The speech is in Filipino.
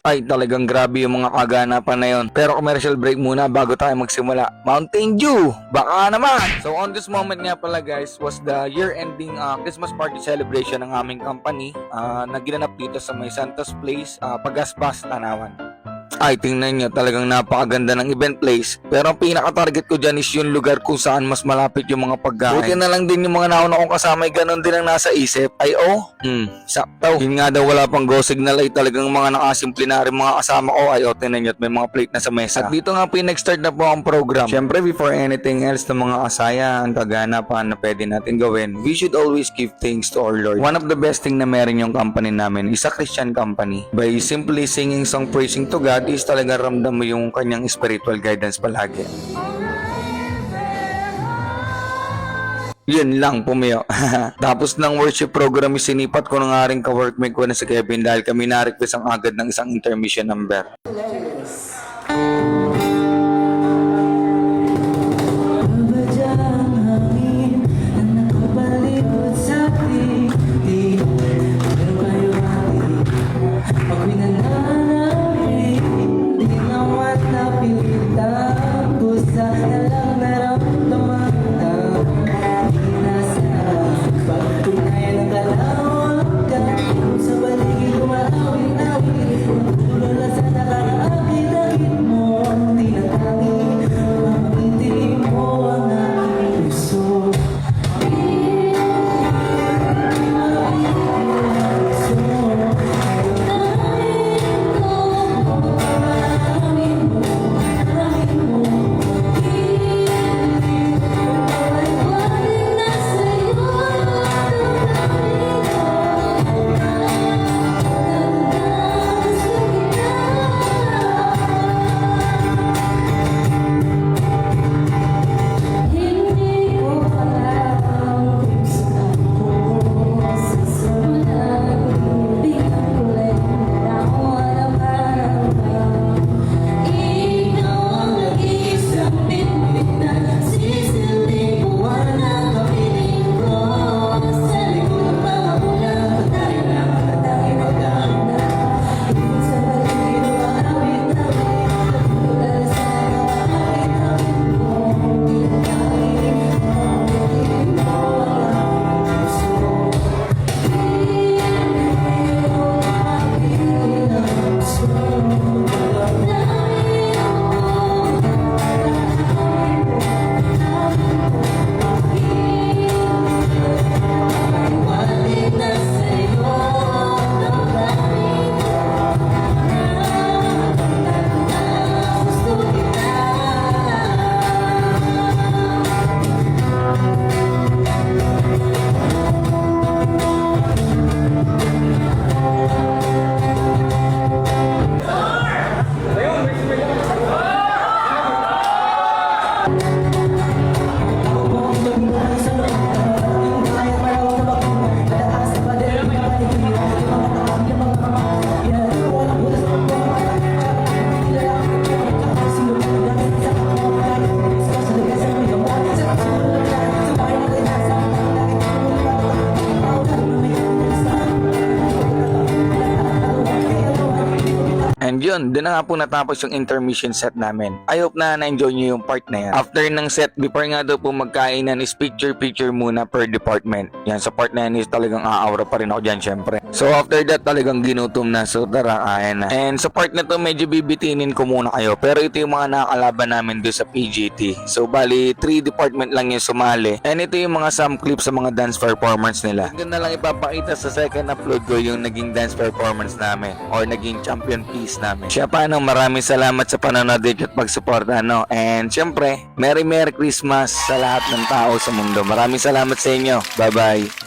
Ay, talagang grabe yung mga kaganapan na yon. Pero commercial break muna bago tayo magsimula. Mountain Dew! Baka naman! So on this moment nga pala guys, was the year-ending Christmas party celebration ng aming company na ginanap dito sa may Santos Place, Pagaspas, Tanawan. Ay, tingnan nyo, talagang napakaganda ng event place. Pero ang pinaka-target ko dyan is yung lugar kung saan mas malapit yung mga pagkain. Buti na lang din yung mga nauna kong kasama, ganun din ang nasa isip. Ay, sakto. Yun nga daw, wala pang go signal, ay talagang mga nakasimple na rin mga kasama ko. Ay, tingnan nyo, at may mga plate na sa mesa. At dito nga pinag-start na po ang program. Siyempre, before anything else na mga kasayahan, kaganapan na pwede natin gawin, we should always give thanks to our Lord. One of the best thing na meron yung company namin is a Christian company. By simply singing song praising to God, is talaga ramdam mo yung kanyang spiritual guidance palagi. Yun lang, pumiyo. Tapos ng worship program, sinipat ko na nga rin ka-workmate ko na si Kevin dahil kami na-request ang agad ng isang intermission number. And yun, doon na nga po natapos yung intermission set namin. I hope na na-enjoy nyo yung part na yan. After ng set, before nga daw po magkainan is picture-picture muna per department. Yan, sa part na yan is talagang aawra pa rin ako dyan syempre. So after that, talagang ginutom na. So tara, ayan na. And sa part na to, medyo bibitinin ko muna kayo. Pero ito yung mga nakakalaban namin doon sa PGT. So bali, 3 department lang yung sumali. And ito yung mga some clips sa mga dance performance nila. Hanggang na lang ipapakita sa second upload ko yung naging dance performance namin or naging champion piece namin. Siya paano, maraming salamat sa panonood at pagsuporta, no? And syempre, Merry Christmas sa lahat ng tao sa mundo. Maraming salamat sa inyo. Bye-bye.